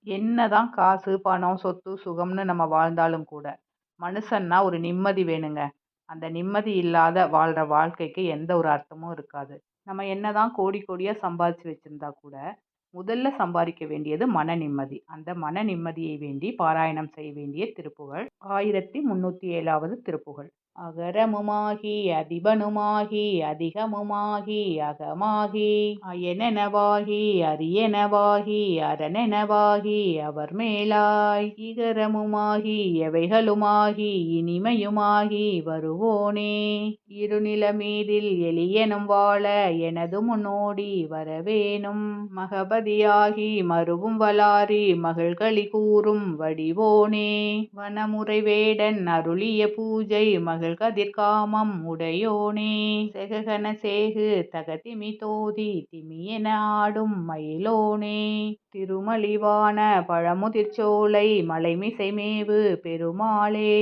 என்னதான் காசு, பணம், சொத்து, சுகம்னு நம்ம வாழ்ந்தாலும் கூட, மனுஷன்னா ஒரு நிம்மதி வேணுங்க. அந்த நிம்மதி இல்லாத வாழ்ற வாழ்க்கைக்கு எந்த ஒரு அர்த்தமும் இருக்காது. நம்ம என்னதான் கோடி கோடியா சம்பாதிச்சு வச்சிருந்தா கூட, முதல்ல சம்பாதிக்க வேண்டியது மன நிம்மதி. அந்த மன நிம்மதியை வேண்டி பாராயணம் செய்ய வேண்டிய திருப்புகழ் 1307வது திருப்புகழ். அகரமுமாகி அதிபனுமாகி அதிகமுமாகி அகமாகி அயனெனவாகி அரியனவாகி அரணெனவாகி அவர் மேலாய் இகரமுமாகி எவைகளுமாகி இனிமையுமாகி வருவோனே இருநிலமீதில் எளியனும் வாழ எனது முன்னோடி வரவேணும் மகபதியாகி மருவும் வளாரி மகள்களி கூறும் வடிவோனே வனமுறை வேடன் அருளிய பூஜை மகள் கதிர்காமம் உடையோனே செககன சேகு தகதிமி தோதி திமியென ஆடும் மயிலோனே திருமலிவான பழமுதிர்ச்சோலை மலைமிசை மேவு பெருமாளே